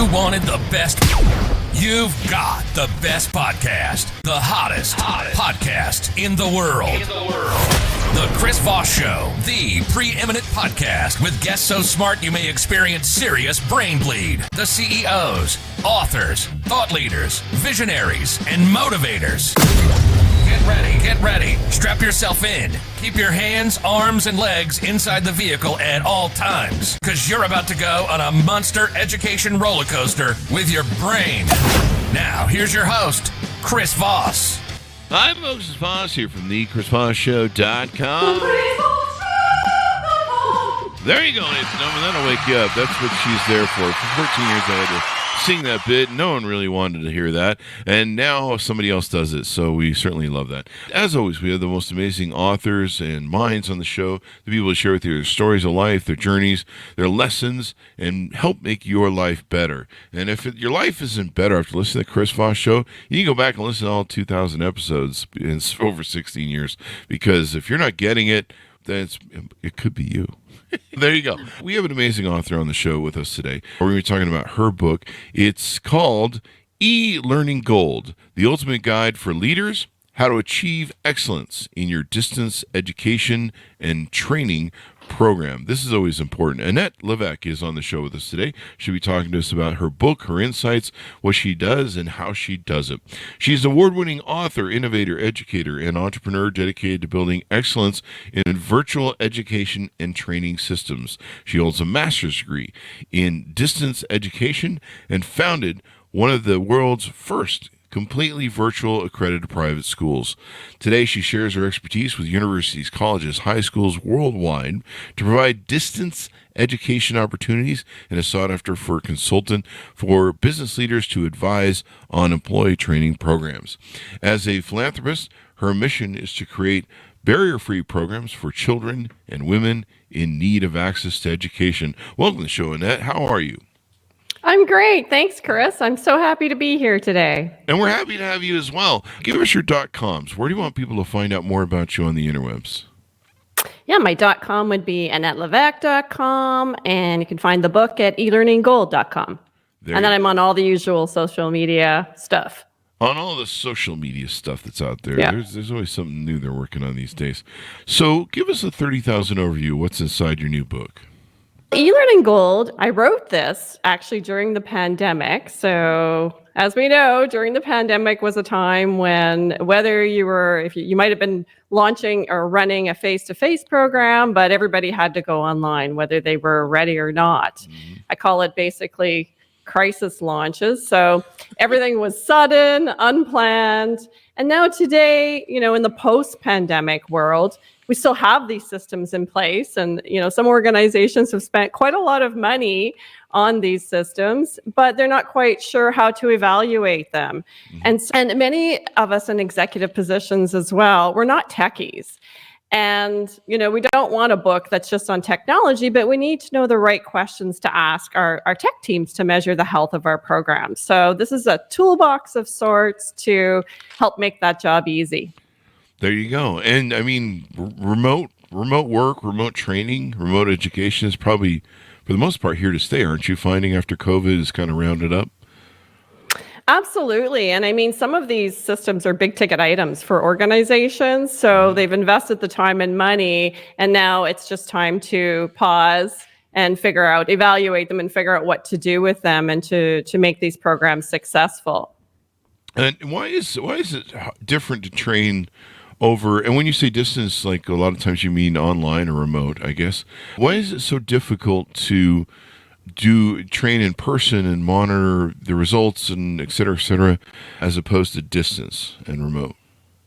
You wanted the best. You've got the best podcast. The hottest podcast in the world. The Chris Voss Show, the preeminent podcast with guests so smart you may experience serious brain bleed. The CEOs, authors, thought leaders, visionaries, and motivators. Get ready. Strap yourself in. Keep your hands, arms, and legs inside the vehicle at all times, because you're about to go on a monster education roller coaster with your brain. Now, here's your host, Chris Voss. Hi, folks. It's Voss here from the ChrisVossShow.com. There you go, ladies and gentlemen. That'll wake you up. That's what she's there for. For 14 years, I had to sing that bit. No one really wanted to hear that. And now somebody else does it, so we certainly love that. As always, we have the most amazing authors and minds on the show, the people to share with you their stories of life, their journeys, their lessons, and help make your life better. And if your life isn't better after listening to the Chris Voss Show, you can go back and listen to all 2,000 episodes. It's over 16 years. Because if you're not getting it, then it could be you. There you go. We have an amazing author on the show with us today. We're going to be talking about her book. It's called E-Learning Gold, the ultimate guide for leaders, how to achieve excellence in your distance education and training program. This is always important. Annette Levesque is on the show with us today. She'll be talking to us about her book, her insights, what she does, and how she does it. She's an award-winning author, innovator, educator, and entrepreneur dedicated to building excellence in virtual education and training systems. She holds a master's degree in distance education and founded one of the world's first completely virtual accredited private schools. Today, she shares her expertise with universities, colleges, high schools worldwide to provide distance education opportunities and is sought after for a consultant for business leaders to advise on employee training programs. As a philanthropist, her mission is to create barrier-free programs for children and women in need of access to education. Welcome to the show, Annette. How are you? I'm great. Thanks, Chris. I'm so happy to be here today. And we're happy to have you as well. Give us your .coms. Where do you want people to find out more about you on the interwebs? Yeah, my .com would be AnnetteLevesque.com, and you can find the book at elearninggold.com. And then I'm on all the usual social media stuff. On all the social media stuff that's out there. Yeah. There's always something new they're working on these days. So give us a 30,000 overview. What's inside your new book? E-Learning Gold, I wrote this actually during the pandemic. So as we know, during the pandemic was a time when whether you might have been launching or running a face-to-face program, but everybody had to go online, whether they were ready or not. Mm-hmm. I call it basically crisis launches. So everything was sudden, unplanned. And now today, in the post-pandemic world, we still have these systems in place. And, some organizations have spent quite a lot of money on these systems, but they're not quite sure how to evaluate them. Mm-hmm. And many of us in executive positions as well, we're not techies. And, we don't want a book that's just on technology, but we need to know the right questions to ask our tech teams to measure the health of our programs. So this is a toolbox of sorts to help make that job easy. There you go. And I mean, remote work, remote training, remote education is probably, for the most part, here to stay. Aren't you finding after COVID is kind of rounded up? Absolutely. And I mean, some of these systems are big ticket items for organizations. So they've invested the time and money, and now it's just time to pause and evaluate them and figure out what to do with them and to make these programs successful. And why is it different to train over, and when you say distance, like a lot of times you mean online or remote, I guess. Why is it so difficult to train in person and monitor the results and et cetera, as opposed to distance and remote?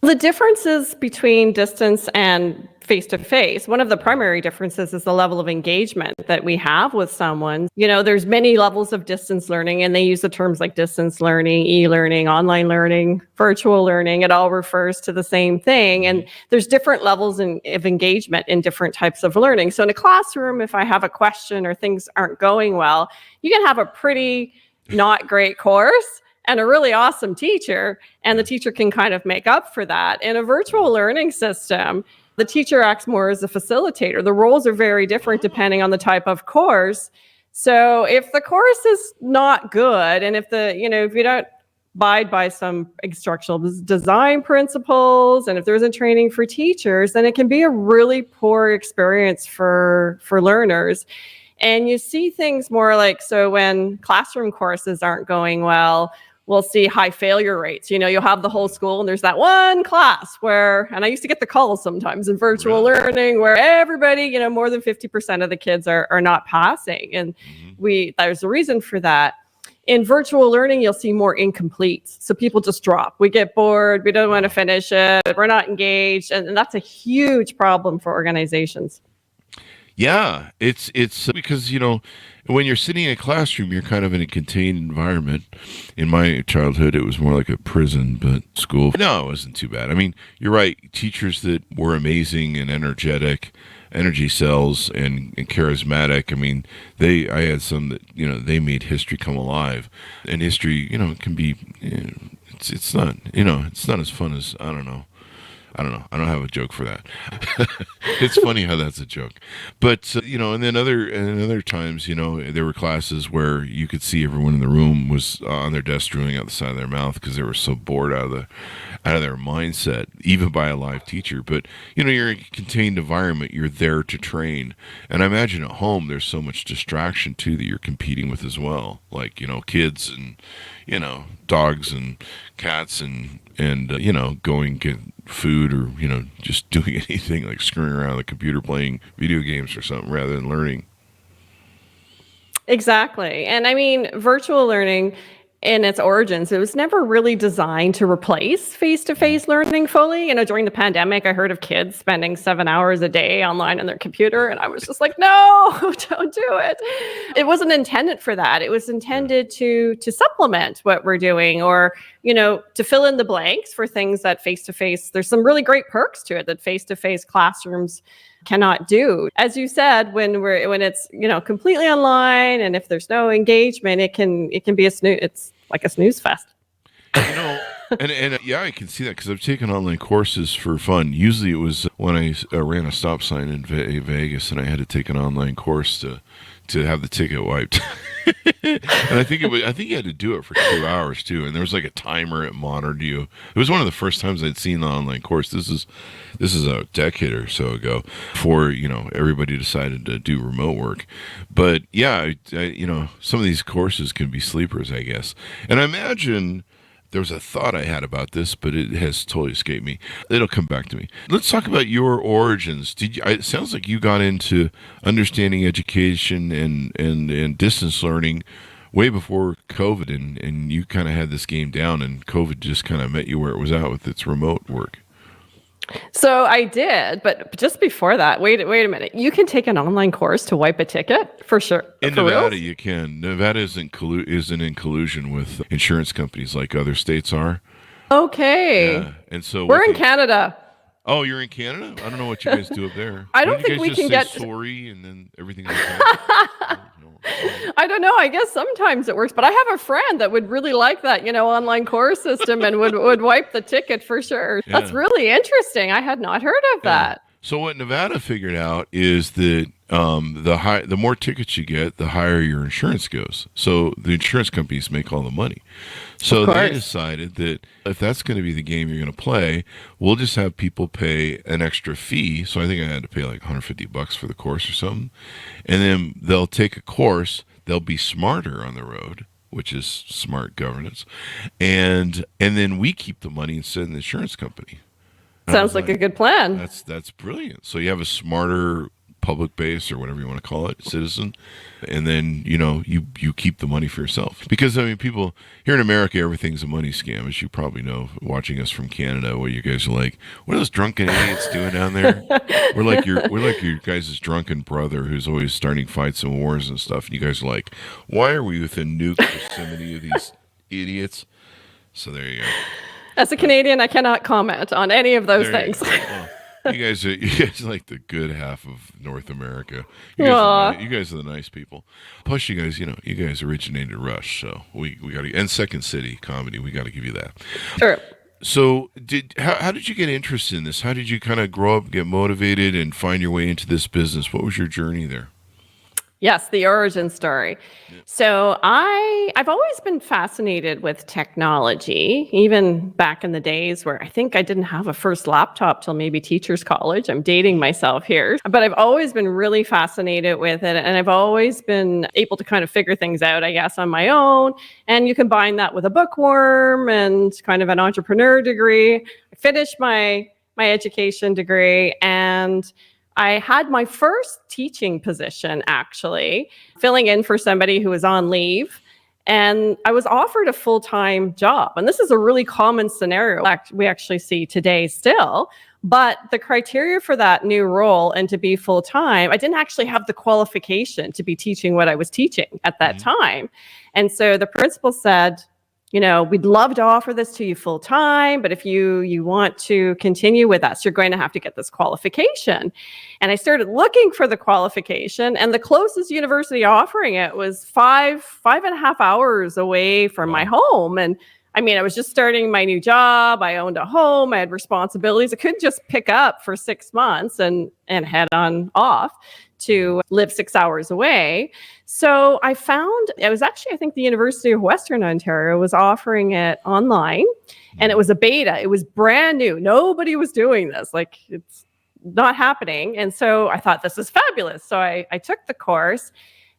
The differences between distance and face-to-face, one of the primary differences is the level of engagement that we have with someone. There's many levels of distance learning, and they use the terms like distance learning, e-learning, online learning, virtual learning. It all refers to the same thing. And there's different levels of engagement in different types of learning. So in a classroom, if I have a question or things aren't going well, you can have a pretty not great course and a really awesome teacher, and the teacher can kind of make up for that. In a virtual learning system, the teacher acts more as a facilitator. The roles are very different depending on the type of course. So if the course is not good, and if you don't abide by some instructional design principles, and if there isn't training for teachers, then it can be a really poor experience for learners. And you see things more like, so when classroom courses aren't going well, we'll see high failure rates. You'll have the whole school and there's that one class where, and I used to get the calls sometimes in virtual learning where everybody, more than 50% of the kids are not passing. And there's a reason for that. In virtual learning, you'll see more incompletes. So people just drop. We get bored. We don't want to finish it. We're not engaged. And that's a huge problem for organizations. Yeah, it's because, when you're sitting in a classroom, you're kind of in a contained environment. In my childhood, it was more like a prison, but school, no, it wasn't too bad. I mean, you're right. Teachers that were amazing and energetic, energy cells and charismatic. I mean, I had some that, they made history come alive. And history, can be, it's not, it's not as fun as, I don't know. I don't have a joke for that. It's funny how that's a joke. But, and then other times, there were classes where you could see everyone in the room was on their desk drooling out the side of their mouth because they were so bored out of their mindset, even by a live teacher. But, you're in a contained environment. You're there to train. And I imagine at home there's so much distraction, too, that you're competing with as well. Like, kids and, dogs and cats and going get food or, just doing anything like screwing around the computer playing video games or something rather than learning. Exactly. And I mean, virtual learning in its origins, it was never really designed to replace face-to-face learning fully. During the pandemic, I heard of kids spending 7 hours a day online on their computer. And I was just like, no, don't do it. It wasn't intended for that. It was intended to supplement what we're doing or, to fill in the blanks for things that face-to-face, there's some really great perks to it that face-to-face classrooms cannot do. As you said, when it's, completely online and if there's no engagement, it can be it's like a snooze fest. And yeah, I can see that because I've taken online courses for fun. Usually it was when I ran a stop sign in Vegas and I had to take an online course to have the ticket wiped. And I think you had to do it for 2 hours too. And there was like a timer it monitored you. It was one of the first times I'd seen the online course. This is a decade or so ago before, everybody decided to do remote work. But yeah, I some of these courses can be sleepers, I guess. And I imagine there was a thought I had about this, but it has totally escaped me. It'll come back to me. Let's talk about your origins. It sounds like you got into understanding education and distance learning way before COVID, and you kind of had this game down, and COVID just kind of met you where it was at with its remote work. So I did, but just before that, wait a minute. You can take an online course to wipe a ticket for sure. In Nevada, you can. Nevada isn't in collusion with insurance companies like other states are. Okay. Yeah. And so we're in Canada. Oh, you're in Canada? I don't know what you guys do up there. I don't think we can get sorry and then everything's okay. I don't know. I guess sometimes it works, but I have a friend that would really like that, online course system and would wipe the ticket for sure. Yeah. That's really interesting. I had not heard of that. So what Nevada figured out is that the more tickets you get, the higher your insurance goes. So the insurance companies make all the money. So they decided that if that's going to be the game you're going to play, we'll just have people pay an extra fee. So I think I had to pay like $150 for the course or something. And then they'll take a course. They'll be smarter on the road, which is smart governance. And then we keep the money instead of the insurance company. Sounds like a good plan. That's brilliant. So you have a smarter public base or whatever you want to call it, citizen, and then you keep the money for yourself. Because people here in America, everything's a money scam, as you probably know, watching us from Canada, where you guys are like, what are those drunken idiots doing down there? We're like your guys' drunken brother who's always starting fights and wars and stuff. And you guys are like, why are we within nuke proximity of these idiots? So there you go. As a Canadian, I cannot comment on any of those things. You guys are like the good half of North America. You guys are the nice people. Plus, you guys originated Rush, so we got to, and Second City comedy. We got to give you that. Sure. So, how did you get interested in this? How did you kind of grow up, get motivated, and find your way into this business? What was your journey there? Yes, the origin story. So I've always been fascinated with technology, even back in the days where I think I didn't have a first laptop till maybe teacher's college. I'm dating myself here, but I've always been really fascinated with it. And I've always been able to kind of figure things out, I guess, on my own. And you combine that with a bookworm and kind of an entrepreneur degree. I finished my education degree, and I had my first teaching position, actually, filling in for somebody who was on leave. And I was offered a full-time job. And this is a really common scenario we actually see today still. But the criteria for that new role and to be full-time, I didn't actually have the qualification to be teaching what I was teaching at that time. And so the principal said, we'd love to offer this to you full time, but if you want to continue with us, you're going to have to get this qualification. And I started looking for the qualification, and the closest university offering it was 5.5 hours away from my home. And I mean, I was just starting my new job. I owned a home. I had responsibilities. I couldn't just pick up for 6 months and head on off to live 6 hours away. So I found it was actually, I think the University of Western Ontario was offering it online, and it was a beta. It was brand new. Nobody was doing this. Like, it's not happening. And so I thought, this is fabulous. So I took the course.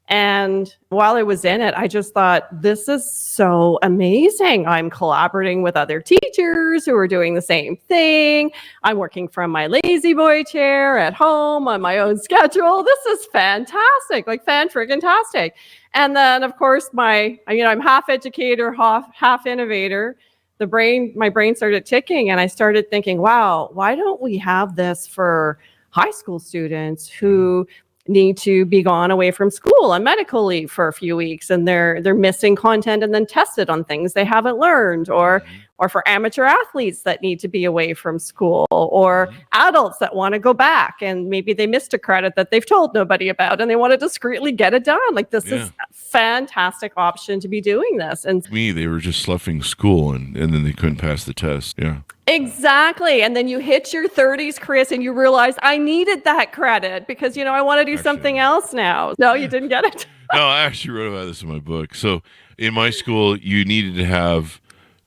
And while I was in it, I just thought, this is so amazing. I'm collaborating with other teachers who are doing the same thing. I'm working from my lazy boy chair at home on my own schedule. This is fantastic, like fan-friggin-tastic. And then, of course, I'm half educator, half innovator. My brain started ticking, and I started thinking, wow, why don't we have this for high school students who need to be gone away from school on medical leave for a few weeks, and they're missing content and then tested on things they haven't learned, or for amateur athletes that need to be away from school, or adults that want to go back and maybe they missed a credit that they've told nobody about and they want to discreetly get it done. Like, this is a fantastic option to be doing this. And they were just sloughing school and then they couldn't pass the test. Yeah. Exactly. And then you hit your 30s, Chris, and you realize, I needed that credit because, I want to do something else now. No, you didn't get it. No, I actually wrote about this in my book. So in my school, you needed to have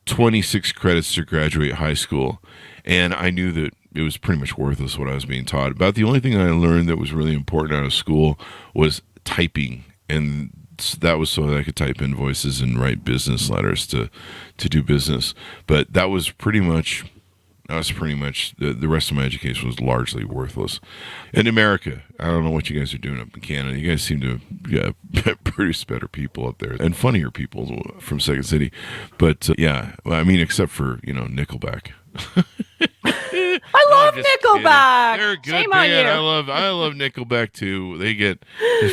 26 credits to graduate high school. And I knew that it was pretty much worthless what I was being taught. About the only thing I learned that was really important out of school was typing. And that was so that I could type invoices and write business letters to do business. But that was pretty much the rest of my education was largely worthless. In America, I don't know what you guys are doing up in Canada. You guys seem to produce better people up there and funnier people from Second City. But except for Nickelback. I love Nickelback. They're a good Shame band. on you. I love Nickelback too. They get,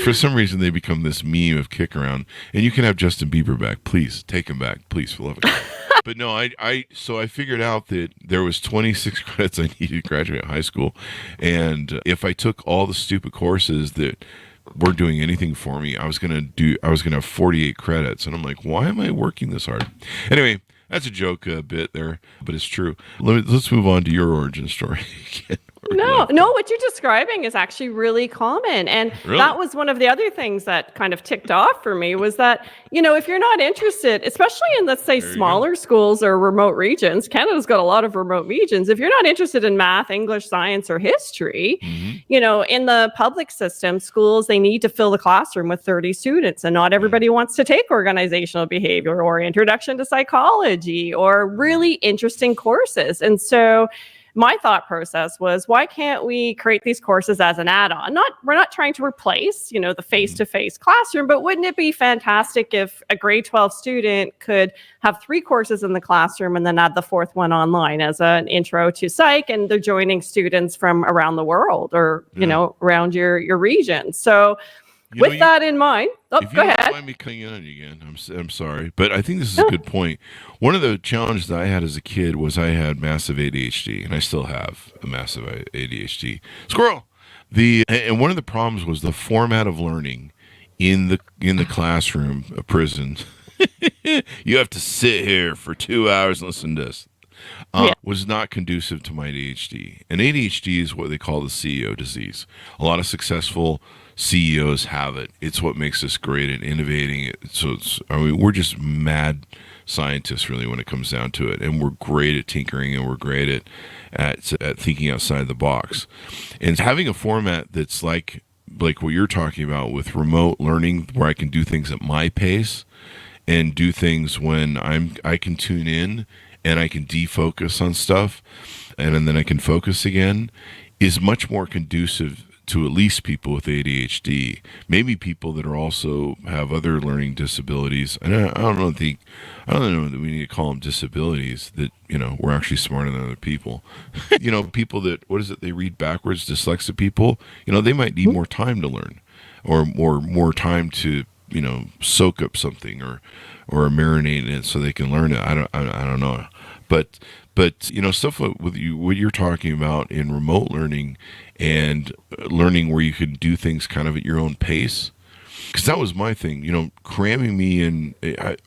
for some reason, they become this meme of kick around. And you can have Justin Bieber back, please. Take him back, please, for love of God. But no, so I figured out that there was 26 credits I needed to graduate high school, and if I took all the stupid courses that weren't doing anything for me, I was gonna have 48 credits, and I'm like, why am I working this hard? Anyway. That's a joke bit there, but it's true. Let's move on to your origin story again. No, what you're describing is actually really common. And that was one of the other things that kind of ticked off for me was that, if you're not interested, especially in, let's say, smaller schools or remote regions, Canada's got a lot of remote regions. If you're not interested in math, English, science, or history, in the public system, schools, they need to fill the classroom with 30 students. And not everybody wants to take organizational behavior or introduction to psychology or really interesting courses. And so my thought process was, why can't we create these courses as an add-on? We're not trying to replace, the face-to-face classroom, but wouldn't it be fantastic if a grade 12 student could have 3 courses in the classroom and then add the 4th one online as an intro to psych, and they're joining students from around the world or, around your region. So with that in mind, go ahead. If you don't mind me cutting in on you again, I'm sorry, but I think this is a good point. One of the challenges that I had as a kid was I had massive ADHD, and I still have a massive ADHD. Squirrel. And one of the problems was the format of learning in the classroom, a prison. You have to sit here for 2 hours and listen to this. Was not conducive to my ADHD. And ADHD is what they call the CEO disease. A lot of successful CEOs have it. It's what makes us great at innovating. We're just mad scientists, really, when it comes down to it, and we're great at tinkering, and we're great at thinking outside the box. And having a format that's like what you're talking about with remote learning, where I can do things at my pace and do things when I can tune in and I can defocus on stuff, and then I can focus again, is much more conducive to at least people with ADHD, maybe people that are also have other learning disabilities. And I don't know that we need to call them disabilities, that, we're actually smarter than other people. People that, they read backwards, dyslexic people, they might need more time to learn, or more time to, soak up something or marinate in it so they can learn it. I don't know. But stuff what you're talking about in remote learning and learning where you can do things kind of at your own pace, because that was my thing. Cramming me in.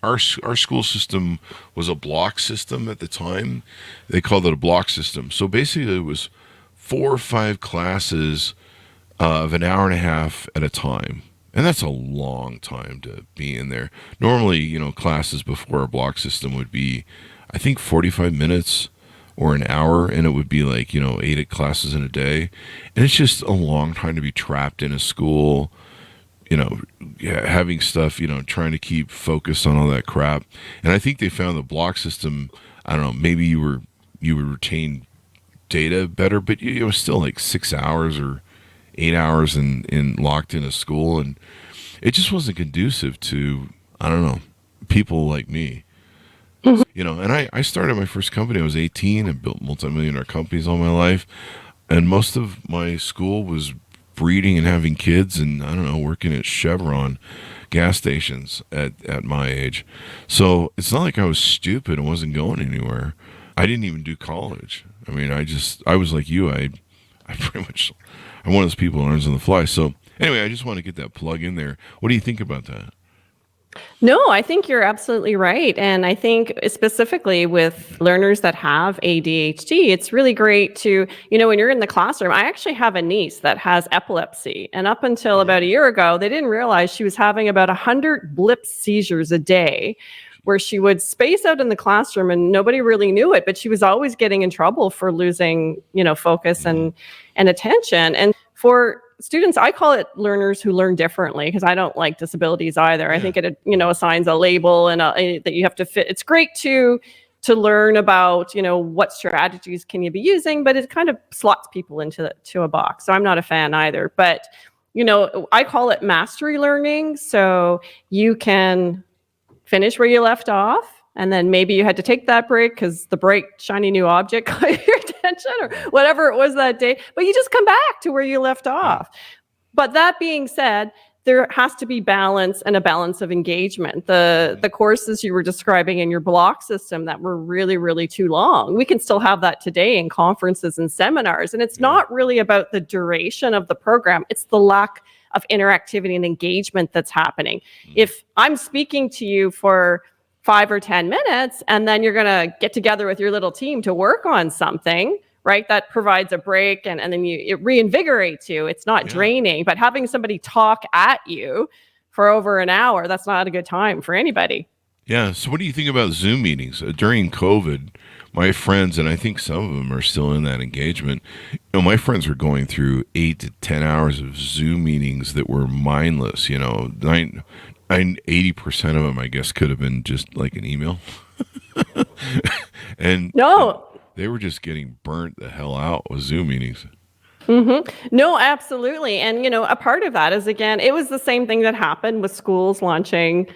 Our school system was a block system at the time. They called it a block system. So basically, it was 4 or 5 classes of an hour and a half at a time. And that's a long time to be in there. Normally, classes before a block system would be, I think, 45 minutes or an hour, and it would be like, 8 classes in a day. And it's just a long time to be trapped in a school, having stuff, trying to keep focused on all that crap. And I think they found the block system, I don't know, maybe you would retain data better, but it was still like 6 hours or 8 hours in locked in a school, and it just wasn't conducive to, I don't know, people like me. And I started my first company. I was 18 and built multi-millionaire companies all my life. And most of my school was breeding and having kids and, I don't know, working at Chevron gas stations at my age. So it's not like I was stupid and wasn't going anywhere. I didn't even do college. I mean, I was like you. I'm one of those people who learns on the fly. So anyway, I just want to get that plug in there. What do you think about that? No, I think you're absolutely right. And I think specifically with learners that have ADHD, it's really great to, when you're in the classroom, I actually have a niece that has epilepsy. And up until about a year ago, they didn't realize she was having about 100 blip seizures a day, where she would space out in the classroom and nobody really knew it, but she was always getting in trouble for losing, focus and attention. And for students, I call it learners who learn differently, because I don't like disabilities either. I think it, assigns a label and that you have to fit. It's great to learn about, what strategies can you be using, but it kind of slots people into a box. So I'm not a fan either. But, I call it mastery learning. So you can finish where you left off. And then maybe you had to take that break because the bright, shiny new object caught your attention or whatever it was that day. But you just come back to where you left off. But that being said, there has to be balance and a balance of engagement. The courses you were describing in your block system that were really, really too long, we can still have that today in conferences and seminars. And it's not really about the duration of the program. It's the lack of interactivity and engagement that's happening. If I'm speaking to you for 5 or 10 minutes, and then you're going to get together with your little team to work on something, right? That provides a break, and then it reinvigorates you. It's not draining, but having somebody talk at you for over an hour, that's not a good time for anybody. Yeah. So what do you think about Zoom meetings? During COVID, my friends, and I think some of them are still in that engagement, my friends were going through 8 to 10 hours of Zoom meetings that were mindless, 80% of them, I guess, could have been just like an email. and they were just getting burnt the hell out with Zoom meetings. No, absolutely. And, a part of that is, again, it was the same thing that happened with schools launching,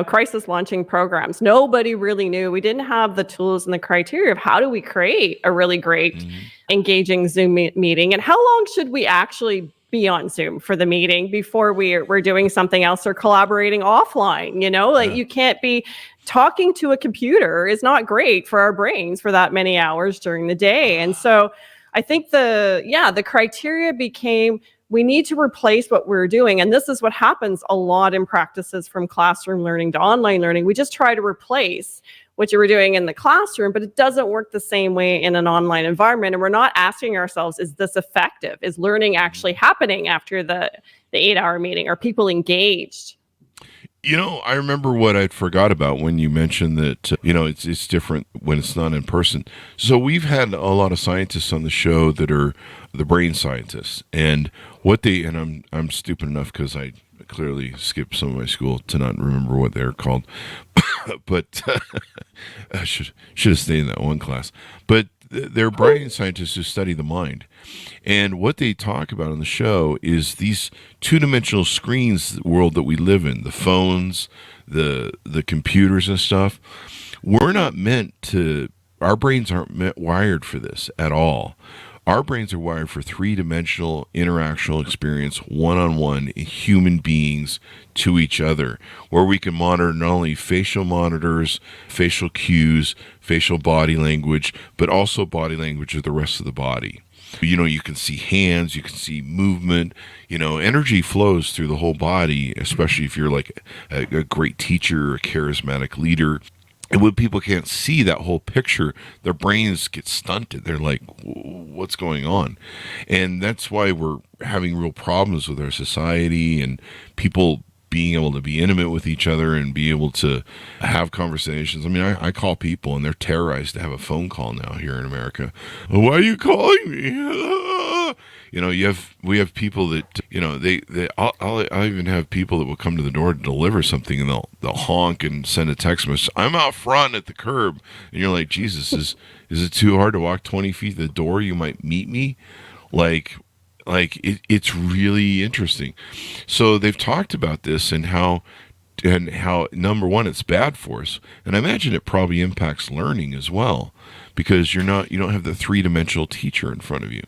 crisis launching programs. Nobody really knew. We didn't have the tools and the criteria of how do we create a really great, engaging Zoom meeting, and how long should we actually be on Zoom for the meeting before we're doing something else or collaborating offline. You can't be talking to a computer is not great for our brains for that many hours during the day. And so I think the criteria became we need to replace what we're doing. And this is what happens a lot in practices from classroom learning to online learning. We just try to replace what you were doing in the classroom, but it doesn't work the same way in an online environment. And we're not asking ourselves, is this effective? Is learning actually happening after the 8-hour meeting? Are people engaged? I remember what I'd forgot about when you mentioned that, it's different when it's not in person. So we've had a lot of scientists on the show that are the brain scientists, and I'm stupid enough because I clearly skipped some of my school to not remember what they're called, but I should have stayed in that one class. But they're brain scientists who study the mind. And what they talk about on the show is these two-dimensional screens world that we live in, the phones, the computers and stuff. Our brains aren't wired for this at all. Our brains are wired for three-dimensional interactional experience, one-on-one human beings to each other, where we can monitor not only facial monitors, facial cues, facial body language, but also body language of the rest of the body. You can see hands, you can see movement, energy flows through the whole body, especially if you're like a great teacher, a charismatic leader. And when people can't see that whole picture, their brains get stunted. They're like, what's going on? And that's why we're having real problems with our society and people being able to be intimate with each other and be able to have conversations. I mean, I call people and they're terrorized to have a phone call now here in America. Why are you calling me? We have people that, I'll even have people that will come to the door to deliver something and they'll honk and send a text message. I'm out front at the curb. And you're like, Jesus, is it too hard to walk 20 feet to the door? You might meet me. It's really interesting. So they've talked about this and how number one, it's bad for us. And I imagine it probably impacts learning as well, because you don't have the three-dimensional teacher in front of you.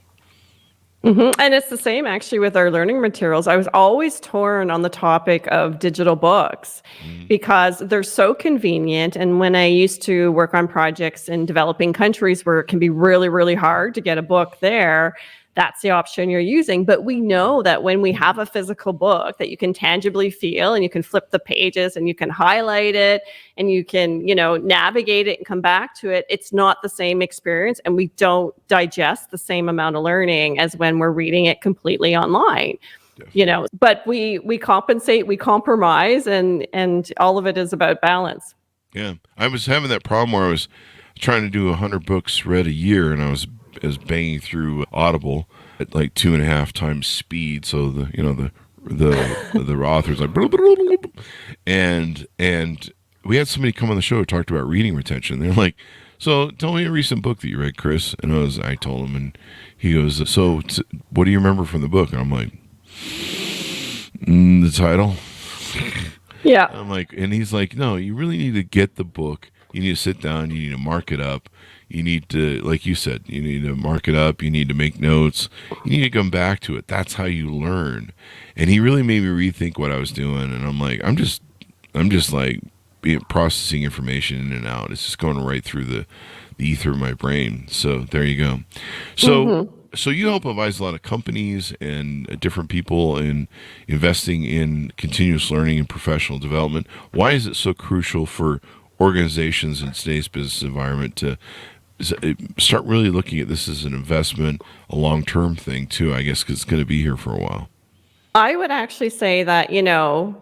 Mm-hmm. And it's the same actually with our learning materials. I was always torn on the topic of digital books because they're so convenient. And when I used to work on projects in developing countries where it can be really, really hard to get a book there, that's the option you're using. But we know that when we have a physical book that you can tangibly feel and you can flip the pages and you can highlight it and you can, navigate it and come back to it, it's not the same experience. And we don't digest the same amount of learning as when we're reading it completely online. Definitely. But we compensate, we compromise, and all of it is about balance. Yeah. I was having that problem where I was trying to do 100 books read a year, and I was banging through Audible at like 2.5 times speed. So the author's like, and we had somebody come on the show who talked about reading retention. They're like, so tell me a recent book that you read, Chris. And I told him, and he goes, so what do you remember from the book? And I'm like, the title. Yeah. I'm like, and he's like, no, you really need to get the book. You need to sit down. You need to mark it up. You need to, like you said, you need to mark it up. You need to make notes. You need to come back to it. That's how you learn. And he really made me rethink what I was doing. And I'm like, I'm just like processing information in and out. It's just going right through the ether of my brain. So there you go. So, So you help advise a lot of companies and different people in investing in continuous learning and professional development. Why is it so crucial for organizations in today's business environment to start really looking at this as an investment, a long-term thing too, I guess, because it's going to be here for a while? I would actually say that,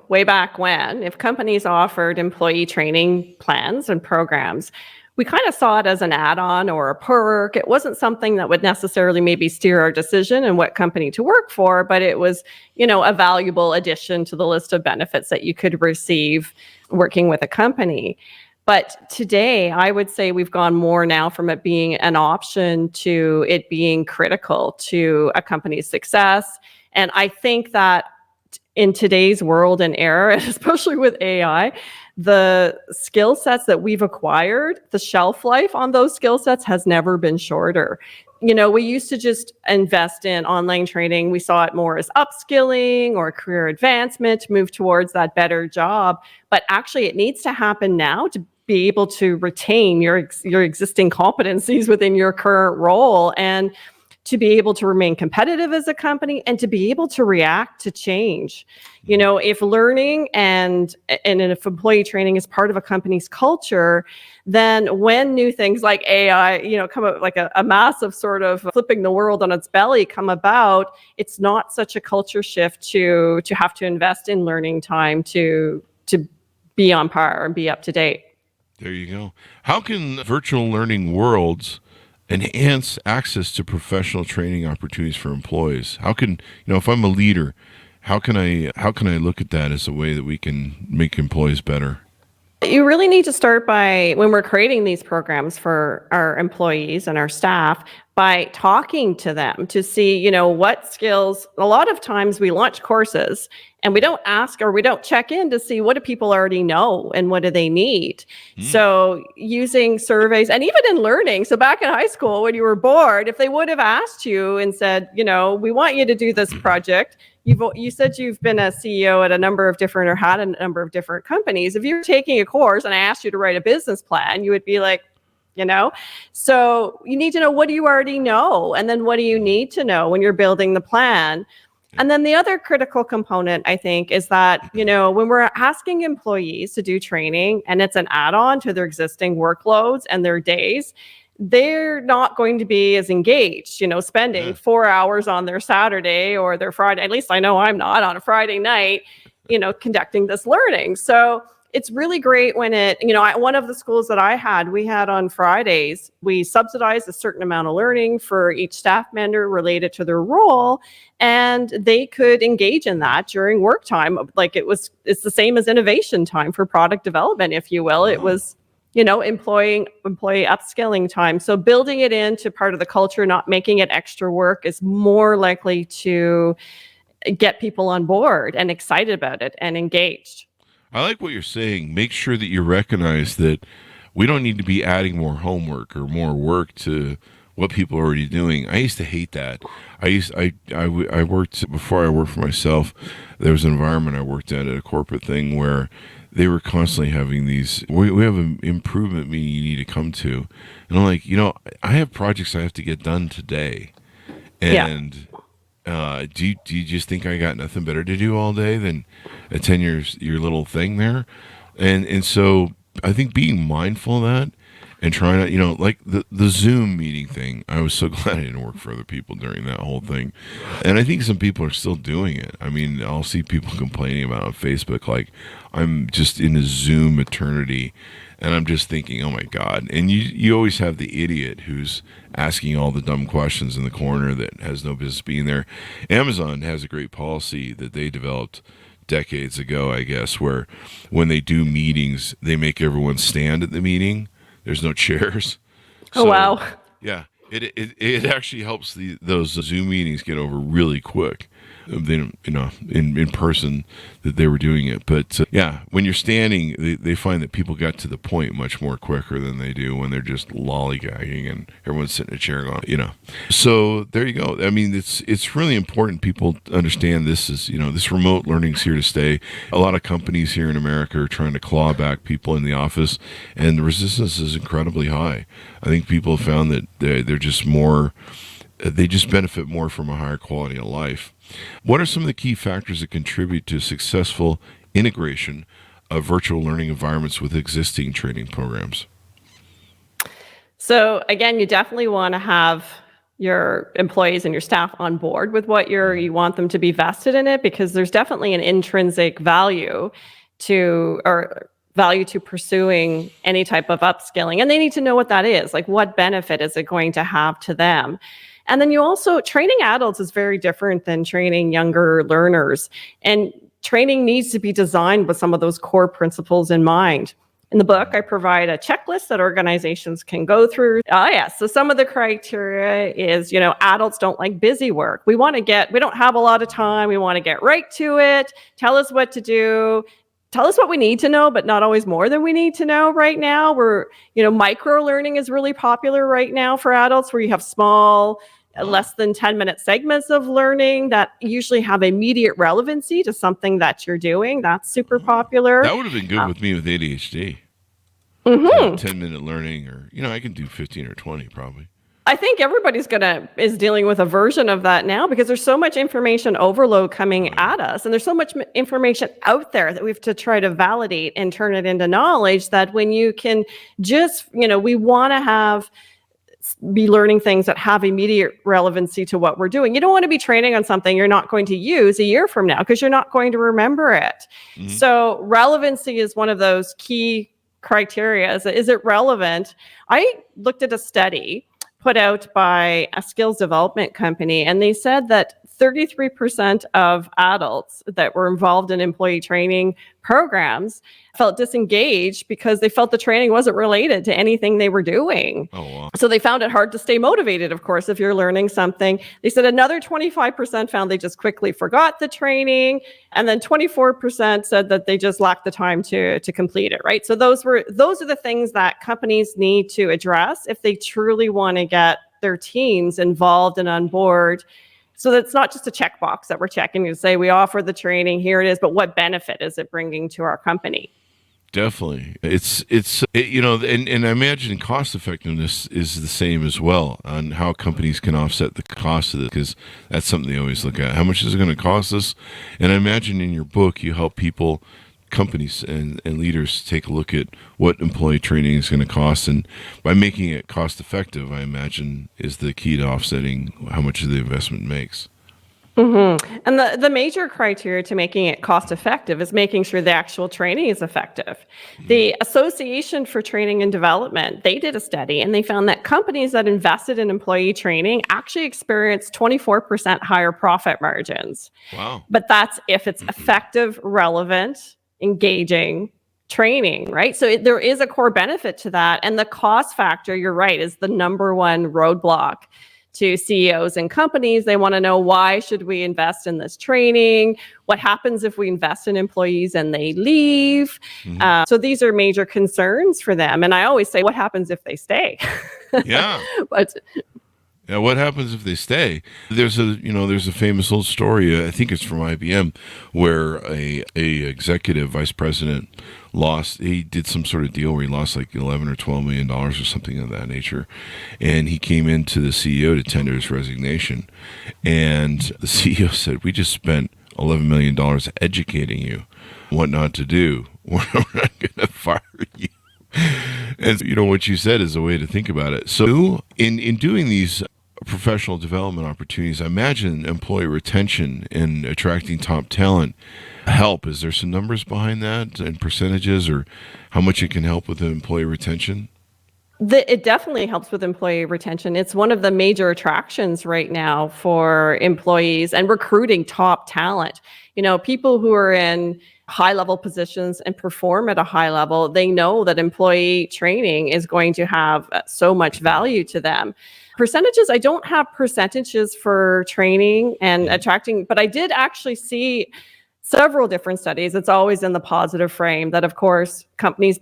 way back when, if companies offered employee training plans and programs, we kind of saw it as an add-on or a perk. It wasn't something that would necessarily maybe steer our decision and what company to work for, but it was, a valuable addition to the list of benefits that you could receive working with a company. But today, I would say we've gone more now from it being an option to it being critical to a company's success. And I think that in today's world and era, especially with AI, the skill sets that we've acquired, the shelf life on those skill sets has never been shorter. We used to just invest in online training. We saw it more as upskilling or career advancement to move towards that better job. But actually, it needs to happen now to be able to retain your existing competencies within your current role and to be able to remain competitive as a company and to be able to react to change. If learning and if employee training is part of a company's culture, then when new things like AI, come up, like a massive sort of flipping the world on its belly come about, it's not such a culture shift to have to invest in learning time to be on par and be up to date. There you go. How can virtual learning worlds enhance access to professional training opportunities for employees? How can, if I'm a leader, how can I look at that as a way that we can make employees better? You really need to start by, when we're creating these programs for our employees and our staff, by talking to them to see, what skills. A lot of times we launch courses and we don't ask or we don't check in to see what do people already know and what do they need. So using surveys, and even in learning. So back in high school, when you were bored, if they would have asked you and said, we want you to do this project. You said you've been a CEO at a number of different, or had a number of different companies. If you're taking a course and I asked you to write a business plan, you would be like, So you need to know, what do you already know? And then what do you need to know when you're building the plan? And then the other critical component, I think, is that, when we're asking employees to do training and it's an add-on to their existing workloads and their days, they're not going to be as engaged, spending 4 hours on their Saturday or their Friday. At least I know I'm not on a Friday night, conducting this learning. So it's really great when one of the schools that I had, we had on Fridays, we subsidized a certain amount of learning for each staff member related to their role, and they could engage in that during work time. Like it's the same as innovation time for product development, if you will. It was employee upskilling time. So building it into part of the culture, not making it extra work, is more likely to get people on board and excited about it and engaged. I like what you're saying. Make sure that you recognize that we don't need to be adding more homework or more work to what people are already doing. I used to hate that. I worked, before I worked for myself, there was an environment I worked at a corporate thing where they were constantly having these, we have an improvement meeting you need to come to. And I'm like, I have projects I have to get done today. And do you just think I got nothing better to do all day than attend your little thing there? And so I think being mindful of that and trying to, like the Zoom meeting thing, I was so glad I didn't work for other people during that whole thing. And I think some people are still doing it. I mean, I'll see people complaining about it on Facebook, like, I'm just in a Zoom eternity. And I'm just thinking, oh my God. And you always have the idiot who's asking all the dumb questions in the corner that has no business being there. Amazon has a great policy that they developed decades ago, I guess, where when they do meetings, they make everyone stand at the meeting. There's no chairs. Oh, wow. Yeah. It actually helps those Zoom meetings get over really quick. They, in person that they were doing it. But when you're standing, they find that people got to the point much more quicker than they do when they're just lollygagging and everyone's sitting in a chair going, So there you go. I mean, it's really important people understand this is, this remote learning's here to stay. A lot of companies here in America are trying to claw back people in the office, and the resistance is incredibly high. I think people have found that they're just more, they just benefit more from a higher quality of life. What are some of the key factors that contribute to successful integration of virtual learning environments with existing training programs? So again, you definitely want to have your employees and your staff on board with what you want them to be vested in it, because there's definitely an intrinsic value to pursuing any type of upskilling, and they need to know what that is. Like, what benefit is it going to have to them? And then training adults is very different than training younger learners. And training needs to be designed with some of those core principles in mind. In the book, I provide a checklist that organizations can go through. So some of the criteria is, adults don't like busy work. We don't have a lot of time. We want to get right to it. Tell us what to do. Tell us what we need to know, but not always more than we need to know right now. Micro learning is really popular right now for adults, where you have small, less than 10-minute segments of learning that usually have immediate relevancy to something that you're doing. That's super popular. That would have been good with me with ADHD. 10-minute learning, or, I can do 15 or 20 probably. I think everybody's is dealing with a version of that now because there's so much information overload coming at us, and there's so much information out there that we have to try to validate and turn it into knowledge, that when you can just, we want to be learning things that have immediate relevancy to what we're doing. You don't want to be training on something you're not going to use a year from now because you're not going to remember it. Mm-hmm. So relevancy is one of those key criteria. Is it relevant? I looked at a study put out by a skills development company, and they said that 33% of adults that were involved in employee training programs felt disengaged because they felt the training wasn't related to anything they were doing. Oh, wow. So they found it hard to stay motivated, of course, if you're learning something. They said another 25% found they just quickly forgot the training. And then 24% said that they just lacked the time to complete it, right? So those are the things that companies need to address if they truly want to get their teams involved and on board. So that's not just a checkbox that we're checking to say we offer the training, here it is, but what benefit is it bringing to our company? Definitely. It's and I imagine cost effectiveness is the same as well on how companies can offset the cost of it, because that's something they always look at. How much is it going to cost us? And I imagine in your book you help companies and leaders take a look at what employee training is going to cost, and by making it cost effective, I imagine, is the key to offsetting how much of the investment makes. Mm-hmm. And the major criteria to making it cost effective is making sure the actual training is effective. Mm-hmm. The Association for Training and Development, they did a study and they found that companies that invested in employee training actually experienced 24% higher profit margins. Wow. But that's if it's effective, relevant, engaging training, right? So there is a core benefit to that. And the cost factor, you're right, is the number one roadblock to CEOs and companies. They want to know, why should we invest in this training? What happens if we invest in employees and they leave? Mm-hmm. So these are major concerns for them. And I always say, what happens if they stay? Yeah. Yeah, what happens if they stay? There's a famous old story, I think it's from IBM, where a executive vice president he did some sort of deal where he lost like $11 or $12 million or something of that nature. And he came into the CEO to tender his resignation. And the CEO said, we just spent $11 million educating you what not to do. We're not going to fire you. And what you said is a way to think about it. So in doing these professional development opportunities, I imagine employee retention and attracting top talent help. Is there some numbers behind that and percentages, or how much it can help with the employee retention? It definitely helps with employee retention. It's one of the major attractions right now for employees and recruiting top talent. People who are in high-level positions and perform at a high level, they know that employee training is going to have so much value to them. Percentages, I don't have percentages for training and attracting, but I did actually see several different studies. It's always in the positive frame that, of course,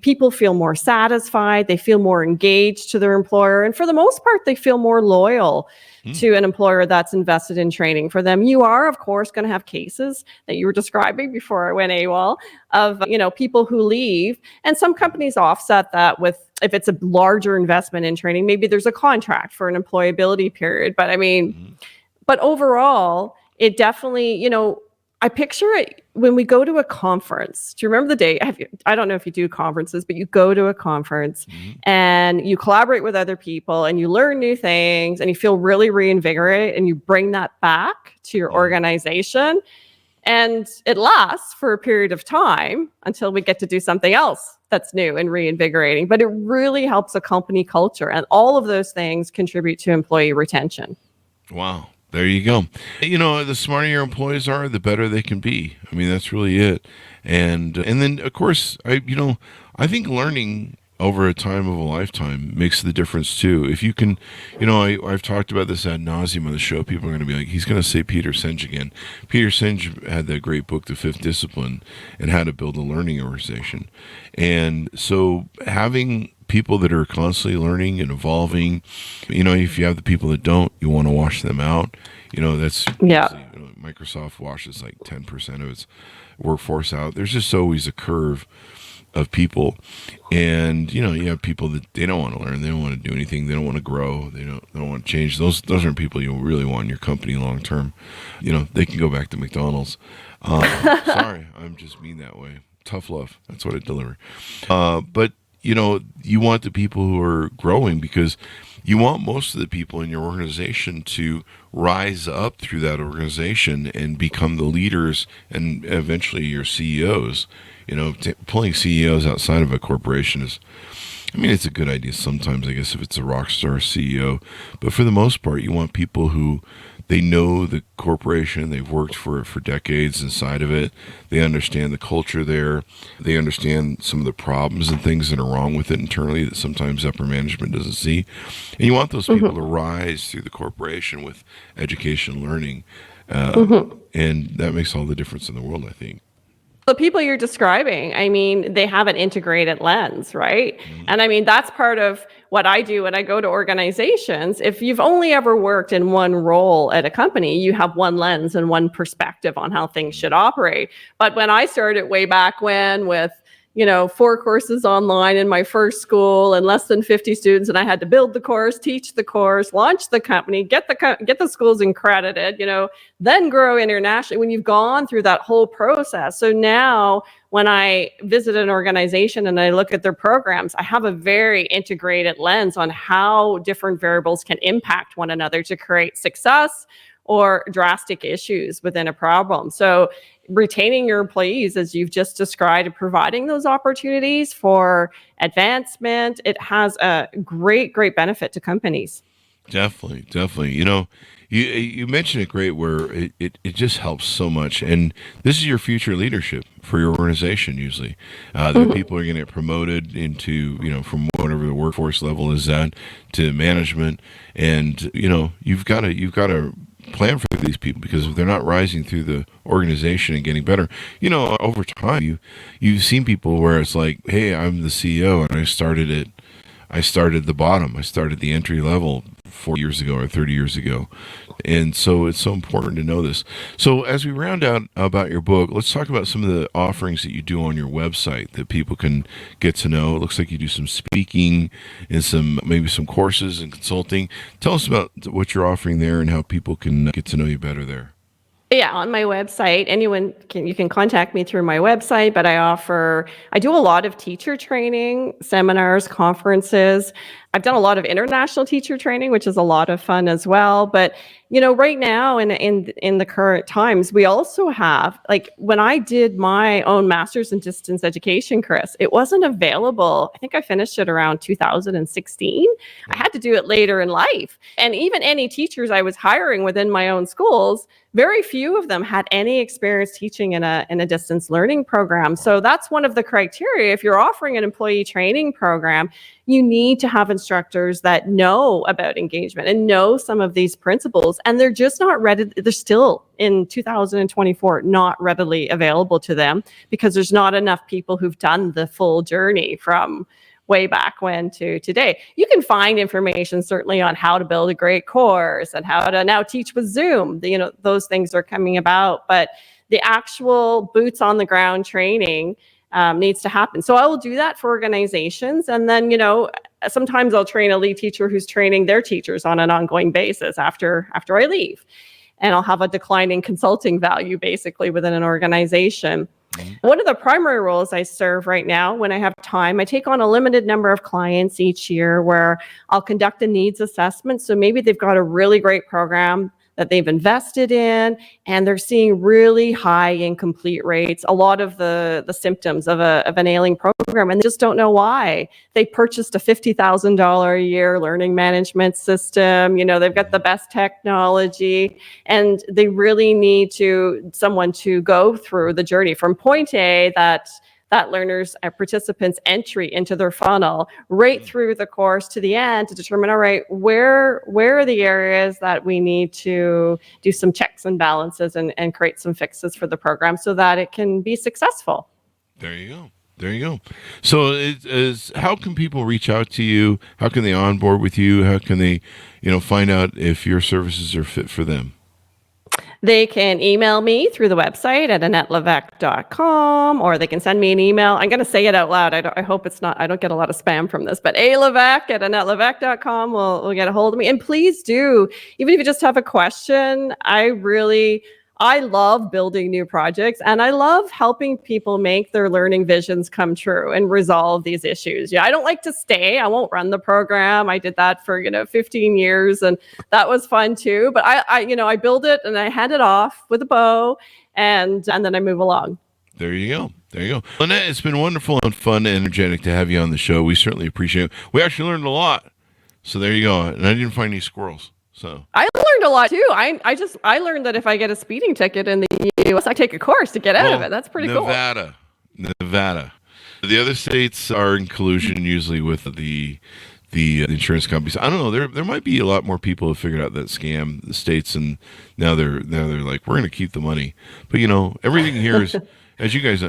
people feel more satisfied, they feel more engaged to their employer, and for the most part, they feel more loyal to an employer that's invested in training for them. You are, of course, going to have cases that you were describing before I went AWOL of, people who leave, and some companies offset that with, if it's a larger investment in training, maybe there's a contract for an employability period. But but overall, it definitely, I picture it when we go to a conference. Do you remember the day? I don't know if you do conferences, but you go to a conference and you collaborate with other people and you learn new things and you feel really reinvigorated and you bring that back to your organization. And it lasts for a period of time until we get to do something else that's new and reinvigorating. But it really helps a company culture. And all of those things contribute to employee retention. Wow. There you go. The smarter your employees are, the better they can be. I mean, that's really it. And then, of course, I think learning over a time of a lifetime makes the difference too. If you can, I've talked about this ad nauseum on the show. People are going to be like, he's going to say Peter Senge again. Peter Senge had that great book, The Fifth Discipline, and how to build a learning organization. And so having people that are constantly learning and evolving, if you have the people that don't, you want to wash them out. That's Microsoft washes like 10% of its workforce out. There's just always a curve of people. And, you have people that they don't want to learn. They don't want to do anything. They don't want to grow. They don't want to change. Those aren't people you really want in your company long term. They can go back to McDonald's. Sorry, I'm just mean that way. Tough love. That's what I deliver. But, you want the people who are growing, because you want most of the people in your organization to rise up through that organization and become the leaders and eventually your CEOs. Pulling CEOs outside of a corporation it's a good idea sometimes, I guess, if it's a rock star CEO. But for the most part, you want people who they know the corporation, they've worked for it for decades inside of it. They understand the culture there. They understand some of the problems and things that are wrong with it internally that sometimes upper management doesn't see. And you want those people to rise through the corporation with education and learning. And that makes all the difference in the world, I think. The people you're describing, they have an integrated lens, right? And that's part of what I do when I go to organizations. If you've only ever worked in one role at a company, you have one lens and one perspective on how things should operate. But when I started way back when with 4 courses online in my first school and less than 50 students, and I had to build the course, teach the course, launch the company, get the schools accredited, then grow internationally when you've gone through that whole process. So now when I visit an organization and I look at their programs, I have a very integrated lens on how different variables can impact one another to create success or drastic issues within a problem. So retaining your employees, as you've just described, and providing those opportunities for advancement, it has a great benefit to companies. Definitely. You mentioned it great, where it just helps so much. And this is your future leadership for your organization. Usually, the people are going to get promoted into, from whatever the workforce level is at to management. And, you've got to plan for these people, because if they're not rising through the organization and getting better, over time, you've seen people where it's like, hey, I'm the CEO and I started the bottom. I started the entry level 40 years ago or 30 years ago. And so it's so important to know this. So as we round out about your book, let's talk about some of the offerings that you do on your website that people can get to know. It looks like you do some speaking and maybe some courses and consulting. Tell us about what you're offering there and how people can get to know you better there. Yeah, on my website, you can contact me through my website, but I do a lot of teacher training, seminars, conferences. I've done a lot of international teacher training, which is a lot of fun as well. But, right now in the current times, we also have, like when I did my own master's in distance education, Chris, it wasn't available. I think I finished it around 2016. I had to do it later in life. And even any teachers I was hiring within my own schools, very few of them had any experience teaching in a distance learning program. So that's one of the criteria. If you're offering an employee training program, you need to have instructors that know about engagement and know some of these principles, and they're just not ready. They're still in 2024 not readily available to them because there's not enough people who've done the full journey from way back when to today. You can find information certainly on how to build a great course and how to now teach with Zoom. Those things are coming about, but the actual boots on the ground training needs to happen. So I will do that for organizations. And then, sometimes I'll train a lead teacher who's training their teachers on an ongoing basis after I leave. And I'll have a declining consulting value basically within an organization. One of the primary roles I serve right now, when I have time, I take on a limited number of clients each year where I'll conduct a needs assessment. So maybe they've got a really great program that they've invested in, and they're seeing really high incomplete rates, a lot of the symptoms of an ailing program, and they just don't know why. They purchased a $50,000 a year learning management system, they've got the best technology, and they really need someone to go through the journey from point A, that learners and participants' entry into their funnel right through the course to the end to determine, all right, where are the areas that we need to do some checks and balances and create some fixes for the program so that it can be successful. There you go. So how can people reach out to you? How can they onboard with you? How can they, find out if your services are fit for them? They can email me through the website at AnnetteLevesque.com, or they can send me an email. I'm going to say it out loud. I hope it's not, I don't get a lot of spam from this, but Levesque at AnnetteLevesque.com will get a hold of me. And please do, even if you just have a question, I love building new projects, and I love helping people make their learning visions come true and resolve these issues. Yeah, I don't like to stay. I won't run the program. I did that for 15 years, and that was fun too. But I build it and I hand it off with a bow, and then I move along. There you go. There you go. Annette, it's been wonderful and fun and energetic to have you on the show. We certainly appreciate it. We actually learned a lot. So there you go. And I didn't find any squirrels. So I learned a lot too. I learned that if I get a speeding ticket in the US, I take a course to get out of it. That's pretty cool. Nevada. The other states are in collusion usually with the insurance companies. I don't know. There might be a lot more people who figured out that scam, the states, and now they're like, we're going to keep the money. But everything here is, as you guys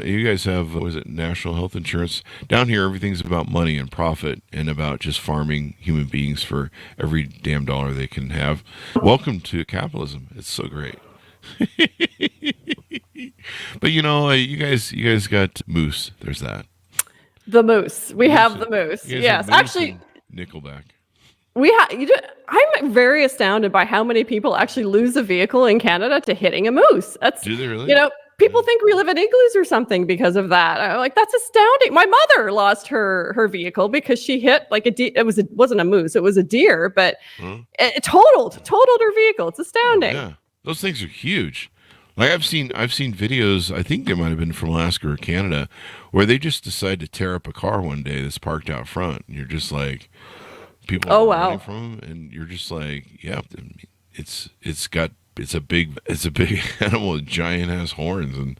have, what is it, national health insurance? Down here, everything's about money and profit and about just farming human beings for every damn dollar they can have. Welcome to capitalism. It's so great. But you guys got moose. There's that. The moose. We have the moose. Yes, actually. Nickelback. I'm very astounded by how many people actually lose a vehicle in Canada to hitting a moose. Do they really? People think we live in igloos or something because of that. I'm like, that's astounding. My mother lost her vehicle because she hit like a deer. It wasn't a moose. It was a deer, but it totaled her vehicle. It's astounding. Yeah, those things are huge. Like I've seen videos. I think they might have been from Alaska or Canada, where they just decide to tear up a car one day that's parked out front. And you're just like, people are running from them, and you're just like, yeah, it's a big animal with giant ass horns, and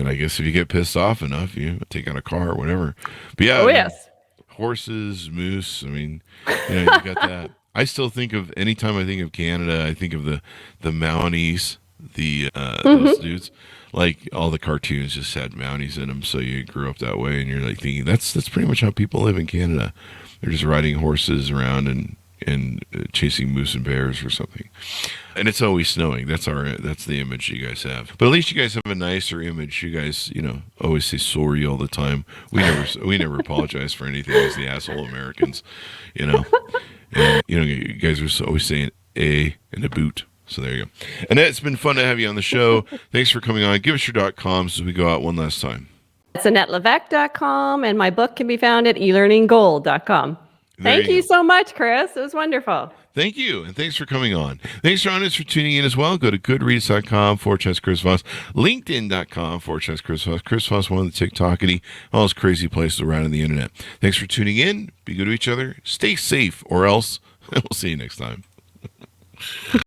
I guess if you get pissed off enough, you take out a car or whatever. But yeah, yes, horses, moose. I mean, you got that. I still think of, anytime I think of Canada, I think of the Mounties, those dudes. Like all the cartoons just had Mounties in them, so you grew up that way, and you're like thinking that's pretty much how people live in Canada. They're just riding horses around and chasing moose and bears or something, and it's always snowing. That's the image you guys have. But at least you guys have a nicer image. You guys, always say sorry all the time. We never apologize for anything as the asshole Americans, And you guys are always saying a and a boot. So there you go. Annette, it's been fun to have you on the show. Thanks for coming on. Give us your .coms as we go out one last time. It's AnnetteLevesque.com, and my book can be found at elearninggold.com. Thank you so much, Chris. It was wonderful. Thank you, and thanks for coming on. Thanks to our audience for tuning in as well. Go to goodreads.com/Chris Voss, LinkedIn.com/Chris Voss, Chris Voss, one of the TikTokity, all those crazy places around on the internet. Thanks for tuning in. Be good to each other. Stay safe, or else we'll see you next time.